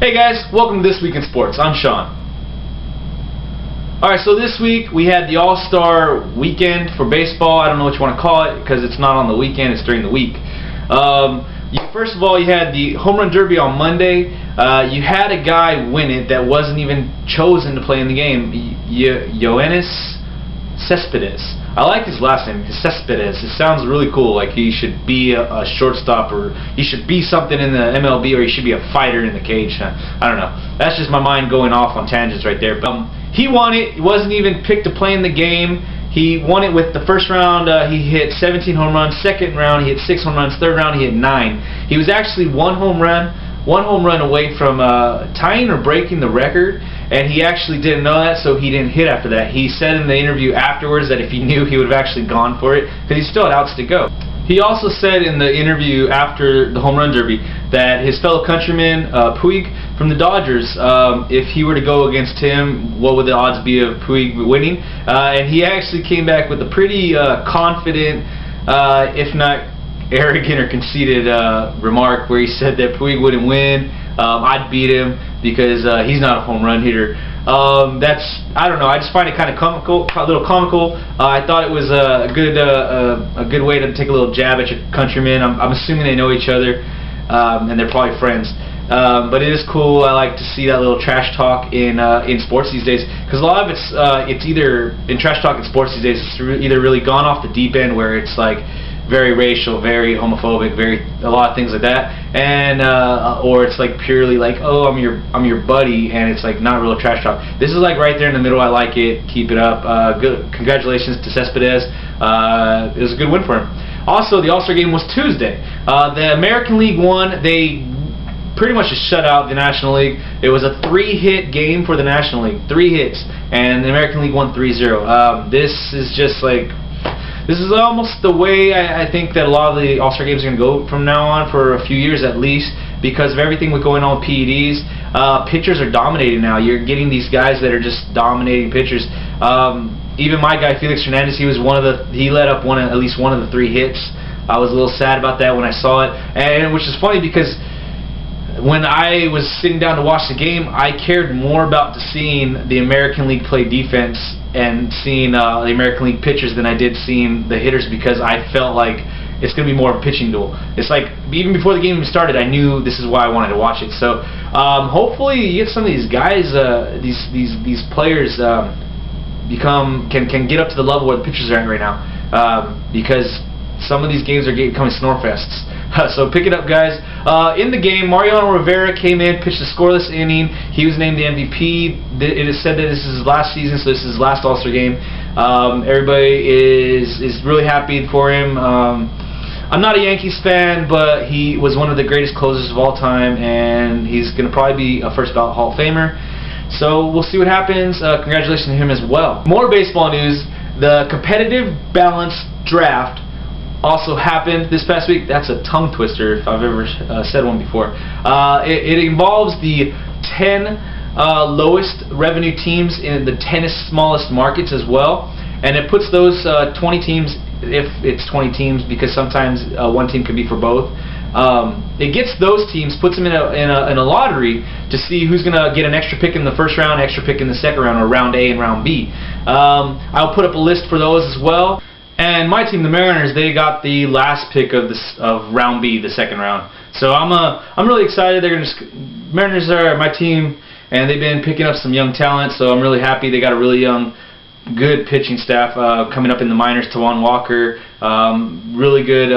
Hey guys, welcome to This Week in Sports. I'm Sean. Alright, so this week we had the AllStar Weekend for baseball. I don't know what you want to call it because it's not on the weekend, it's during the week. First of all, you had the Home Run Derby on Monday. You had a guy win it that wasn't even chosen to play in the game, Yoenis Cespedes. I like his last name, Cespedes. It sounds really cool, like he should be a shortstop, or he should be something in the MLB, or he should be a fighter in the cage. I don't know. That's just my mind going off on tangents right there. But he won it. He wasn't even picked to play in the game. He won it with the first round. He hit 17 home runs. Second round, he hit 6 home runs. Third round, he hit 9. He was actually one home run away from tying or breaking the record, and he actually didn't know that, so he didn't hit after that. He said in the interview afterwards that if he knew, he would have actually gone for it, because he still had outs to go. He also said in the interview after the Home Run Derby that his fellow countryman, Puig from the Dodgers, if he were to go against him, what would the odds be of Puig winning? And he actually came back with a pretty confident, if not arrogant or conceited remark, where he said that Puig wouldn't win. I'd beat him because he's not a home run hitter. I don't know. I just find it kind of comical, a little comical. I thought it was a good way to take a little jab at your countrymen. I'm assuming they know each other, and they're probably friends. But it is cool. I like to see that little trash talk in sports these days, because a lot of it's either in trash talk in sports these days. It's either really gone off the deep end, where it's like very racial, very homophobic, a lot of things like that, and or it's like purely like, oh, I'm your buddy, and it's like not real trash talk. This is like right there in the middle. I like it. Keep it up. Good. Congratulations to Cespedes. It was a good win for him. Also, the AllStar Game was Tuesday. The American League won. They pretty much just shut out the National League. It was a 3-hit game for the National League. 3 hits, and the American League won 3-0. This is almost the way I think that a lot of the All-Star games are going to go from now on, for a few years at least, because of everything with going on with PEDs. Pitchers are dominating now. You're getting these guys that are just dominating pitchers. Even my guy Felix Hernandez, he led up at least one of the 3 hits. I was a little sad about that when I saw it, and which is funny because when I was sitting down to watch the game, I cared more about seeing the American League play defense and seeing the American League pitchers than I did seeing the hitters, because I felt like it's going to be more of a pitching duel. It's like, even before the game even started, I knew this is why I wanted to watch it. So hopefully you get some of these guys, these players can get up to the level where the pitchers are at right now, because some of these games are becoming snore-fests. So pick it up, guys. In the game, Mariano Rivera came in, pitched a scoreless inning. He was named the MVP. It is said that this is his last season, so this is his last All-Star game. Everybody is really happy for him. I'm not a Yankees fan, but he was one of the greatest closers of all time, and he's going to probably be a first-ballot Hall of Famer. So we'll see what happens. Congratulations to him as well. More baseball news. The competitive balance draft also happened this past week. That's a tongue twister if I've ever said one before. It involves the 10 lowest revenue teams in the 10 smallest markets as well, and it puts those 20 teams, if it's 20 teams, because sometimes one team could be for both. It gets those teams, puts them in a lottery to see who's going to get an extra pick in the first round, extra pick in the second round, or round A and round B. I'll put up a list for those as well. And my team, the Mariners, they got the last pick of round B, the second round. So I'm really excited. Mariners are my team, and they've been picking up some young talent. So I'm really happy. They got a really young, good pitching staff coming up in the minors. Tawan Walker, really good.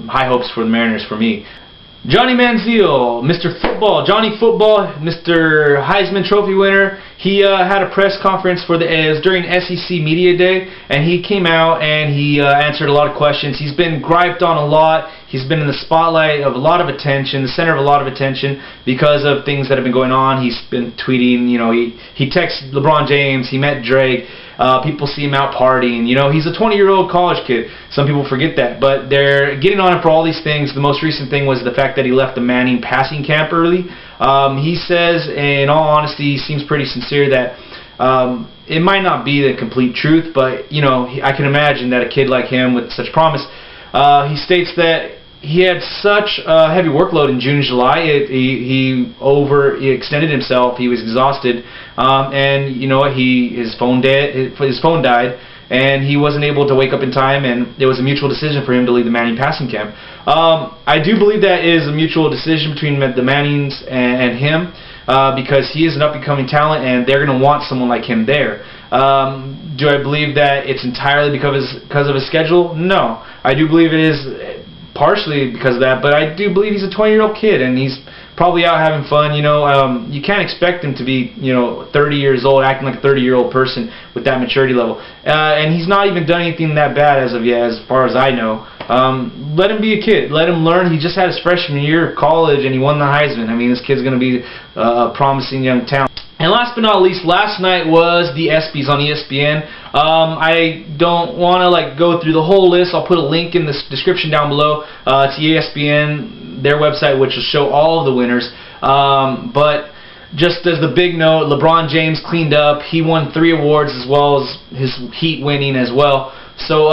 High hopes for the Mariners for me. Johnny Manziel, Mr. Football, Johnny Football, Mr. Heisman Trophy winner. He had a press conference during SEC Media Day, and he came out and he answered a lot of questions. He's been griped on a lot. He's been in the spotlight of a lot of attention, the center of a lot of attention, because of things that have been going on. He's been tweeting, he texted LeBron James, he met Drake. People see him out partying. He's a 20-year-old college kid. Some people forget that, but they're getting on him for all these things. The most recent thing was the fact that he left the Manning passing camp early. He says, in all honesty, he seems pretty sincere that it might not be the complete truth, but I can imagine that a kid like him with such promise. He states that he had such a heavy workload in June and July. He overextended himself. He was exhausted, and you know what? His phone died, and he wasn't able to wake up in time. And it was a mutual decision for him to leave the Manning passing camp. I do believe that is a mutual decision between the Mannings and him, because he is an up-and-coming talent, and they're going to want someone like him there. Do I believe that it's entirely because of his schedule? No. I do believe it is partially because of that, but I do believe he's a 20-year-old kid, and he's probably out having fun. You know, you can't expect him to be, 30 years old, acting like a 30-year-old person with that maturity level. And he's not even done anything that bad as of yet, as far as I know. Let him be a kid. Let him learn. He just had his freshman year of college, and he won the Heisman. I mean, this kid's going to be a promising young talent. And last but not least, last night was the ESPYs on ESPN. I don't want to go through the whole list. I'll put a link in the description down below to ESPN, their website, which will show all of the winners. But just as the big note, LeBron James cleaned up. He won 3 awards as well as his Heat winning as well. So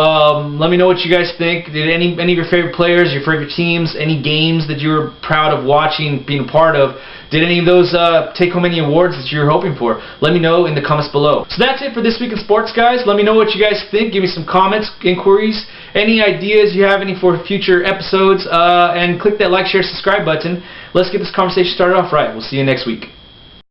let me know what you guys think. Did any of your favorite players, your favorite teams, any games that you were proud of watching, being a part of, did any of those take home any awards that you were hoping for? Let me know in the comments below. So that's it for this week in sports, guys. Let me know what you guys think. Give me some comments, inquiries, any ideas you have any for future episodes, and click that like, share, subscribe button. Let's get this conversation started off right. We'll see you next week.